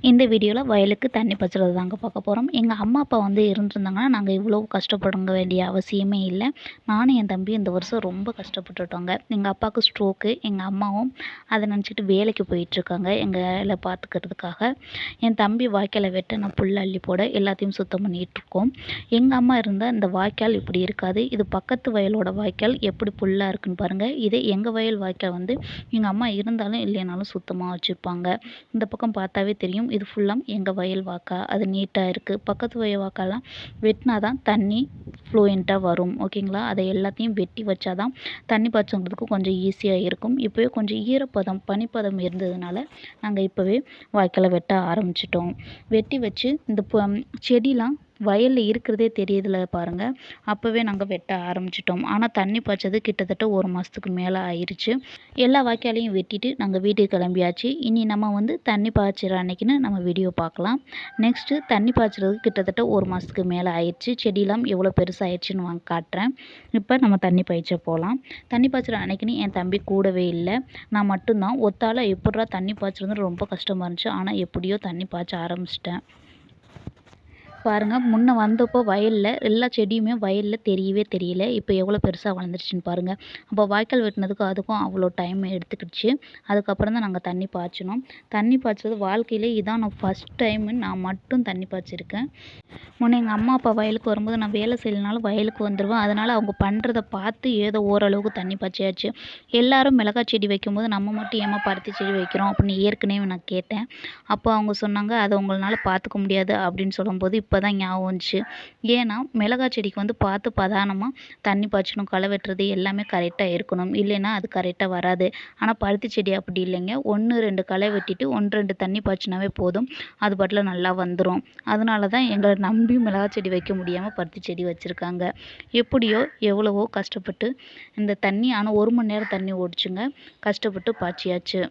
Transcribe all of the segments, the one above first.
இந்த வீடியோவில் வயலுக்கு தண்ணி பாய்ச்சுறது தாங்க பார்க்க போகிறோம். எங்கள் அம்மா அப்பா வந்து இருந்திருந்தாங்கன்னா நாங்கள் இவ்வளோ கஷ்டப்பட வேண்டிய அவசியமே இல்லை. நானும் என் தம்பி இந்த வருஷம் ரொம்ப கஷ்டப்பட்டுட்டோங்க. எங்கள் அப்பாவுக்கு ஸ்ட்ரோக்கு. எங்கள் அம்மாவும் அதை நினச்சிட்டு வேலைக்கு போயிட்டுருக்காங்க எங்களை பார்த்துக்கிறதுக்காக. என் தம்பி வாய்க்காலை வெட்ட நான் புல் அள்ளி போட எல்லாத்தையும் சுத்தம் பண்ணிகிட்ருக்கோம். எங்கள் அம்மா இருந்தால் இந்த வாய்க்கால் இப்படி இருக்காது. இது பக்கத்து வயலோட வாய்க்கால் எப்படி புல்லாக இருக்குன்னு பாருங்கள். இதே எங்கள் வயல் வாய்க்கால் வந்து எங்கள் அம்மா இருந்தாலும் இல்லைனாலும் சுத்தமாக வச்சுருப்பாங்க. இந்த பக்கம் பார்த்தாவே தெரியும். இது ஃபுல்லாக எங்கள் வயல் வாக்கா. அது நீட்டாக இருக்குது. பக்கத்து வயல் வாக்காலாம் வெட்டினா தான் தண்ணி ஃப்ளூயண்ட்டாக வரும். ஓகேங்களா? அதை எல்லாத்தையும் வெட்டி வச்சா தான் தண்ணி பாய்ச்சுறதுக்கு கொஞ்சம் ஈஸியாக இருக்கும். இப்போவே கொஞ்சம் ஈரப்பதம் பனிப்பதம் இருந்ததுனால நாங்கள் இப்போவே வாய்க்காலை வெட்ட ஆரம்பிச்சிட்டோம். வெட்டி வச்சு இந்த செடிலாம் வயலில் இருக்கிறதே தெரியுதுல பாருங்கள். அப்போவே நாங்கள் வெட்ட ஆரம்பிச்சிட்டோம். ஆனால் தண்ணி பாய்ச்சது கிட்டத்தட்ட 1 மாதத்துக்கு மேலே ஆயிடுச்சு. எல்லா வாய்க்காலையும் வெட்டிட்டு நாங்கள் வீட்டுக்கு கிளம்பியாச்சு. இனி நம்ம வந்து தண்ணி பாய்ச்சுற அன்னைக்குன்னு நம்ம வீடியோ பார்க்கலாம். நெக்ஸ்ட்டு தண்ணி பாய்ச்சுறதுக்கு கிட்டத்தட்ட 1 மாதத்துக்கு மேலே ஆயிடுச்சு. செடியெல்லாம் எவ்வளோ பெருசாகிடுச்சின்னு வாங்க காட்டுறேன். இப்போ நம்ம தண்ணி பாய்ச்ச போகலாம். தண்ணி பாய்ச்சுற அன்னைக்குன்னு என் தம்பி கூடவே இல்லை. நான் மட்டும்தான். ஒத்தால எப்படிரா தண்ணி பாய்ச்சுறதுன்னு ரொம்ப கஷ்டமாக இருந்துச்சு. ஆனால் எப்படியோ தண்ணி பாய்ச்ச ஆரம்பிச்சிட்டேன். பாருங்கள், முன்ன வந்தப்போ வயலில் எல்லா செடியுமே வயலில் தெரியவே தெரியல. இப்போ எவ்வளோ பெருசாக வளர்ந்துருச்சுன்னு பாருங்கள். அப்போ வாய்க்கால் வெட்டினதுக்கு அதுக்கும் அவ்வளோ டைம் எடுத்துக்கிடுச்சு. அதுக்கப்புறம் தான் நாங்கள் தண்ணி பாய்ச்சினோம். தண்ணி பாய்ச்சது வாழ்க்கையிலே இதான் நான் ஃபஸ்ட் டைமு நான் மட்டும் தண்ணி பாய்ச்சிருக்கேன். முன்னே எங்கள் அம்மா அப்பா வயலுக்கு வரும்போது நான் வேலை செய்யலைனாலும் வயலுக்கு வந்துடுவேன். அதனால் அவங்க பண்ணுறத பார்த்து ஏதோ ஓரளவுக்கு தண்ணி பாய்ச்சியாச்சு. எல்லோரும் மிளகாய் செடி வைக்கும்போது நம்ம மட்டும் ஏம்மா பருத்தி செடி வைக்கிறோம் அப்படின்னு ஏற்கனவே நான் கேட்டேன். அப்போ அவங்க சொன்னாங்க, அதை உங்களால் பார்த்துக்க முடியாது அப்படின்னு சொல்லும்போது இப்போ தான் ஞாபகம் வந்துச்சு. ஏன்னா மிளகாய் செடிக்கு வந்து பார்த்து பதானமாக தண்ணி பாய்ச்சணும், களை வெட்டுறது எல்லாமே கரெக்டாக இருக்கணும். இல்லைன்னா அது கரெக்டாக வராது. ஆனால் பருத்தி செடி அப்படி இல்லைங்க. 1, 2 களை வெட்டிட்டு 1, 2 தண்ணி பாய்ச்சினாவே போதும். அது பாட்டில் நல்லா வந்துடும். அதனால தான் எங்களை நம்பி மிளகாய் செடி வைக்க முடியாமல் பருத்தி செடி வச்சுருக்காங்க. எப்படியோ எவ்வளவோ கஷ்டப்பட்டு இந்த தண்ணி ஆனால் 1 மணி நேரம் தண்ணி ஓடிச்சுங்க. கஷ்டப்பட்டு பாய்ச்சியாச்சு.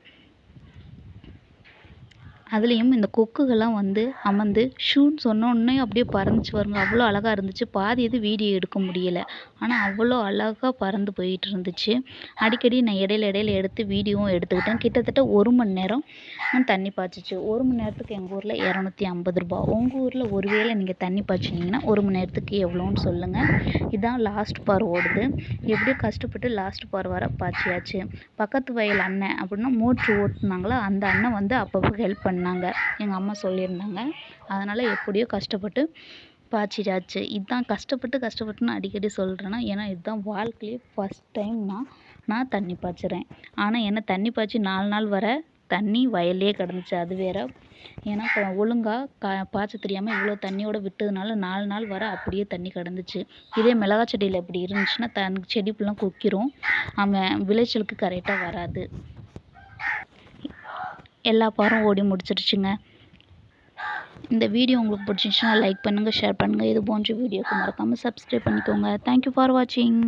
அதுலேயும் இந்த கொக்குகள்லாம் வந்து அமர்ந்து ஷூன்னு சொன்னோடனே அப்படியே பறந்துச்சு பாருங்க. அவ்வளோ அழகாக இருந்துச்சு. பாதி இது வீடியோ எடுக்க முடியலை. ஆனால் அவ்வளோ அழகாக பறந்து போயிட்டு இருந்துச்சு. அடிக்கடி நான் இடையில எடுத்து வீடியோவும் எடுத்துக்கிட்டேன். கிட்டத்தட்ட 1 மணி நேரம் தண்ணி பாய்ச்சிச்சு. 1 மணி நேரத்துக்கு எங்கள் ஊரில் ₹250. உங்கள் ஊரில் ஒருவேளை நீங்கள் தண்ணி பாய்ச்சினீங்கன்னா 1 மணி நேரத்துக்கு எவ்வளோன்னு சொல்லுங்கள். இதான் லாஸ்ட் பார் ஓடுது. எப்படியோ கஷ்டப்பட்டு லாஸ்ட் பார் வர பாய்ச்சியாச்சு. பக்கத்து வயல் அண்ணன் அப்படின்னா மோட்ரு ஓட்டுனாங்களா, அந்த அண்ணன் வந்து அப்பப்போ ஹெல்ப் பண்ணாங்க. எங்கள் அம்மா சொல்லியிருந்தாங்க. அதனால் எப்படியோ கஷ்டப்பட்டு பாய்ச்சியாச்சு. இதுதான் கஷ்டப்பட்டுன்னு அடிக்கடி சொல்கிறேன்னா, ஏன்னா இதுதான் வாழ்க்கையிலே ஃபஸ்ட் டைம் நான் தண்ணி பாய்ச்சுறேன். ஆனால் என்ன தண்ணி பாய்ச்சி 4 நாள் வர தண்ணி வயல்லே கிடந்துச்சு. அது வேற. ஏன்னா ஒழுங்காக பாய்ச்ச தெரியாமல் இவ்வளோ தண்ணியோட விட்டதுனால 4 நாள் வர அப்படியே தண்ணி கிடந்துச்சு. இதே மிளகாய் செடியில் இப்படி இருந்துச்சுன்னா செடி ஃபுல்லாக கொக்கிரும். விளைச்சலுக்கு கரெக்டாக வராது. எல்லா பாரும் ஓடி முடிச்சிருச்சுங்க. இந்த வீடியோ உங்களுக்கு பிடிச்சிருந்துச்சுன்னா லைக் பண்ணுங்கள், ஷேர் பண்ணுங்கள். இது போன்ற வீடியோக்கு மறக்காமல் சப்ஸ்கிரைப் பண்ணிக்கோங்க. தேங்க்யூ ஃபார் வாட்சிங்.